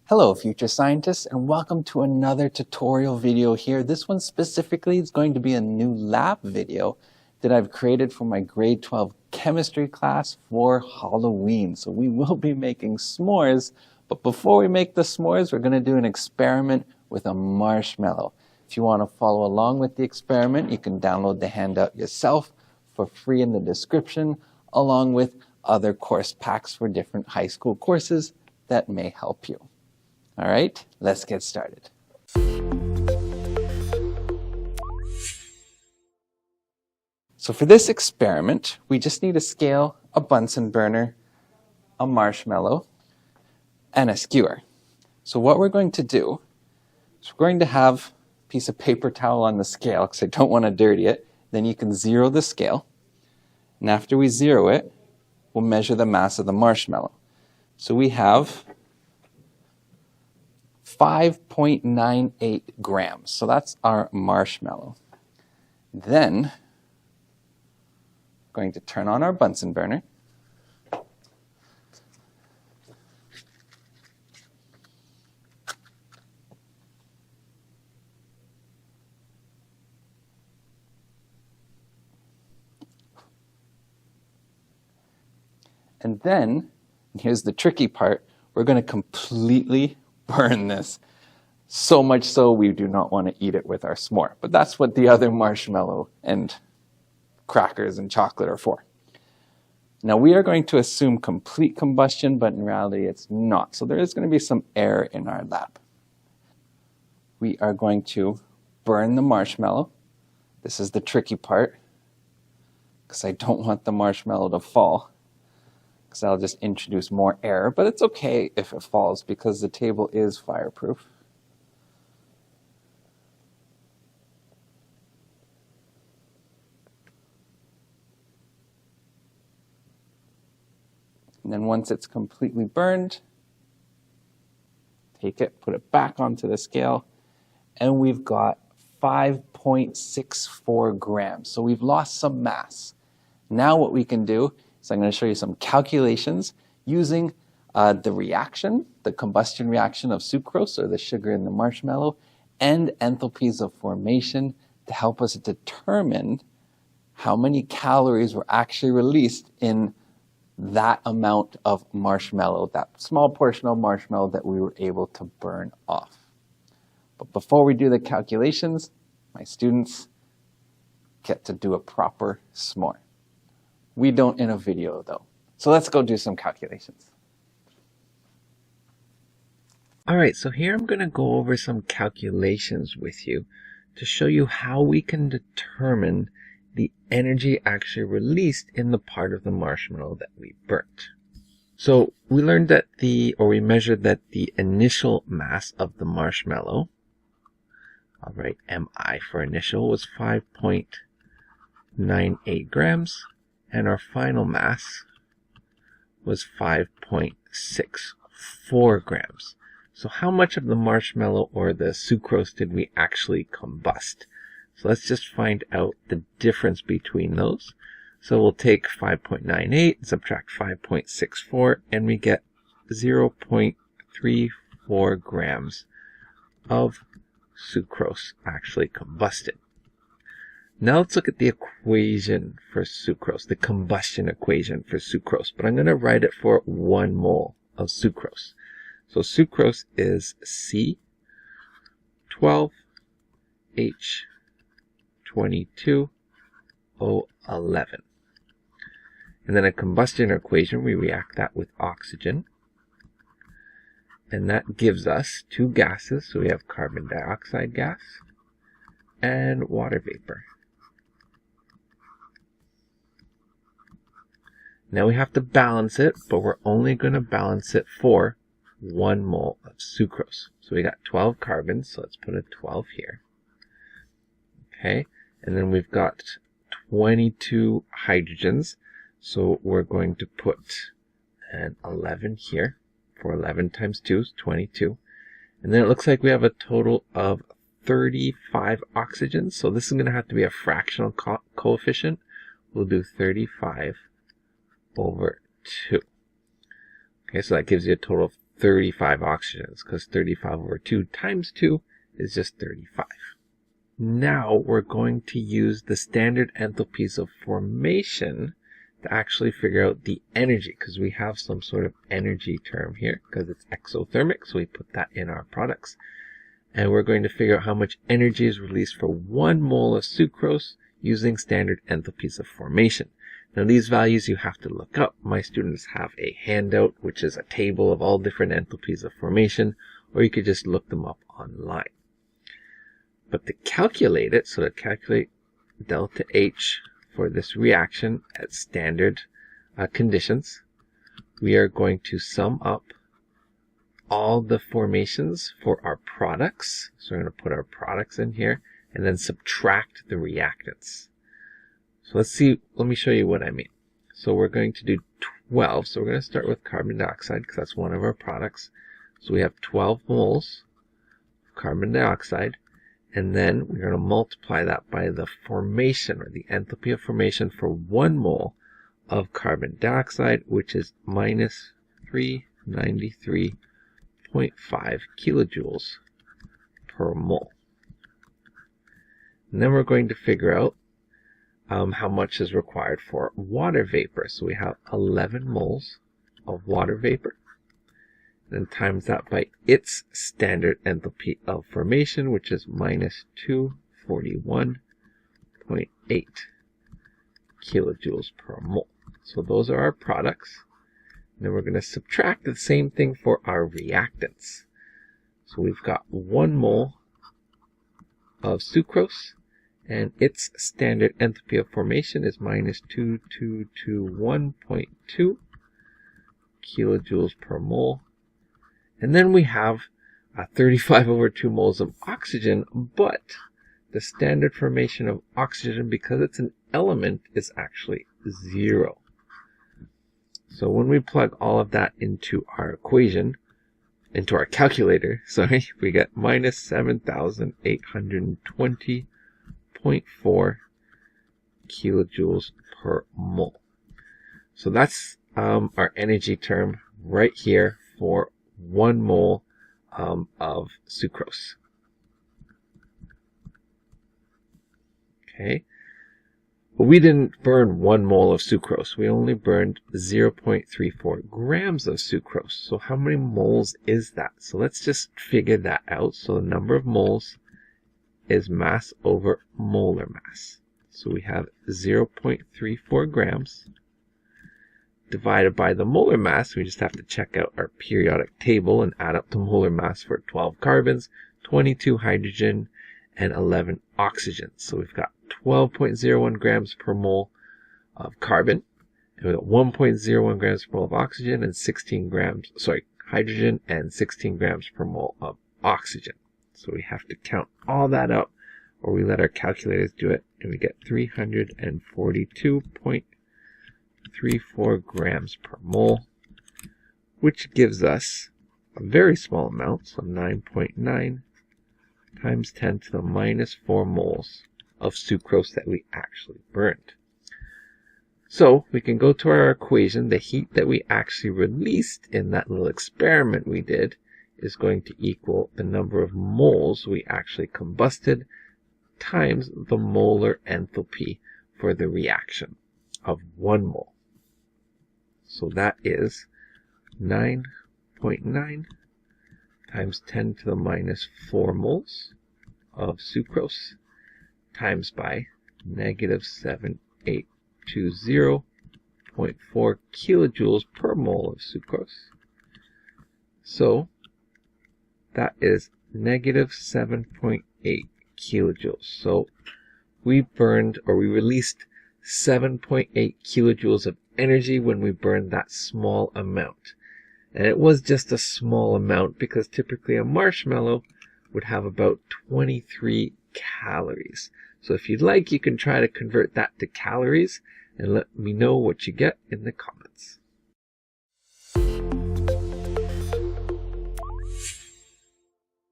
Hello future scientists, and welcome to another tutorial video here. This one specifically is going to be a new lab video that I've created for my grade 12 chemistry class for Halloween. So we will be making s'mores, but before we make the s'mores, we're going to do an experiment with a marshmallow. If you want to follow along with the experiment, you can download the handout yourself for free in the description, along with other course packs for different high school courses that may help you. All right, let's get started. So for this experiment, we just need a scale, a Bunsen burner, a marshmallow, and a skewer. So what we're going to do is we're going to have a piece of paper towel on the scale because I don't want to dirty it. Then you can zero the scale. And after we zero it, we'll measure the mass of the marshmallow. So we have 5.98 grams. So that's our marshmallow. Then we're going to turn on our Bunsen burner. And then, and here's the tricky part, we're going to completely burn this. So much so we do not want to eat it with our s'more. But that's what the other marshmallow and crackers and chocolate are for. Now we are going to assume complete combustion, but in reality it's not. So there is going to be some air in our lab. We are going to burn the marshmallow. This is the tricky part, because I don't want the marshmallow to fall, because I'll just introduce more air, but it's okay if it falls because the table is fireproof. And then once it's completely burned, take it, put it back onto the scale, and we've got 5.64 grams. So we've lost some mass. Now what we can do is I'm going to show you some calculations using the reaction, the combustion reaction of sucrose, or the sugar in the marshmallow, and enthalpies of formation to help us determine how many calories were actually released in that amount of marshmallow, that small portion of marshmallow that we were able to burn off. But before we do the calculations, my students get to do a proper s'more. We don't in a video though. So let's go do some calculations. All right, so here I'm going to go over some calculations with you to show you how we can determine the energy actually released in the part of the marshmallow that we burnt. So we learned that we measured that the initial mass of the marshmallow, I'll write MI for initial, was 5.98 grams. And our final mass was 5.64 grams. So how much of the marshmallow or the sucrose did we actually combust? So let's just find out the difference between those. So we'll take 5.98 and subtract 5.64, and we get 0.34 grams of sucrose actually combusted. Now let's look at the equation for sucrose, the combustion equation for sucrose. But I'm going to write it for 1 mole of sucrose. So sucrose is C12H22O11. And then a combustion equation, we react that with oxygen. And that gives us 2 gases. So we have carbon dioxide gas and water vapor. Now we have to balance it, but we're only going to balance it for 1 mole of sucrose. So we got 12 carbons, so let's put a 12 here. Okay, and then we've got 22 hydrogens, so we're going to put an 11 here, for 11 times 2 is 22. And then it looks like we have a total of 35 oxygens, so this is going to have to be a fractional coefficient. We'll do 35 over 2. Okay, so that gives you a total of 35 oxygens, because 35 over 2 times 2 is just 35. Now we're going to use the standard enthalpies of formation to actually figure out the energy, because we have some sort of energy term here, because it's exothermic, so we put that in our products. And we're going to figure out how much energy is released for 1 mole of sucrose using standard enthalpies of formation. Now these values you have to look up. My students have a handout, which is a table of all different enthalpies of formation, or you could just look them up online. But to calculate it, so to calculate delta H for this reaction at standard conditions, we are going to sum up all the formations for our products. So we're going to put our products in here and then subtract the reactants. So let me show you what I mean. So we're going to do 12. So we're going to start with carbon dioxide because that's one of our products. So we have 12 moles of carbon dioxide. And then we're going to multiply that by the formation, or the enthalpy of formation for 1 mole of carbon dioxide, which is minus 393.5 kilojoules per mole. And then we're going to figure out how much is required for water vapor. So we have 11 moles of water vapor. And times that by its standard enthalpy of formation, which is minus 241.8 kilojoules per mole. So those are our products. And then we're going to subtract the same thing for our reactants. So we've got 1 mole of sucrose, and its standard enthalpy of formation is minus 2221.2 kilojoules per mole. And then we have 35 over 2 moles of oxygen, but the standard formation of oxygen, because it's an element, is actually 0. So when we plug all of that into our equation, into our calculator, sorry, we get minus 7,820.4 kilojoules per mole. So that's our energy term right here for 1 mole of sucrose. Okay. But we didn't burn 1 mole of sucrose. We only burned 0.34 grams of sucrose. So how many moles is that? So let's just figure that out. So the number of moles is mass over molar mass. So we have 0.34 grams divided by the molar mass. We just have to check out our periodic table and add up the molar mass for 12 carbons, 22 hydrogen, and 11 oxygen. So we've got 12.01 grams per mole of carbon, and we've got 1.01 grams per mole of oxygen, and hydrogen, and 16 grams per mole of oxygen. So we have to count all that up, or we let our calculators do it, and we get 342.34 grams per mole, which gives us a very small amount, so 9.9 times 10 to the minus 4 moles of sucrose that we actually burned. So we can go to our equation. The heat that we actually released in that little experiment we did is going to equal the number of moles we actually combusted times the molar enthalpy for the reaction of 1 mole. So that is 9.9 times 10 to the minus 4 moles of sucrose times by negative 7,820.4 kilojoules per mole of sucrose. So that is negative 7.8 kilojoules. So we released 7.8 kilojoules of energy when we burned that small amount. And it was just a small amount because typically a marshmallow would have about 23 calories. So if you'd like, you can try to convert that to calories and let me know what you get in the comments.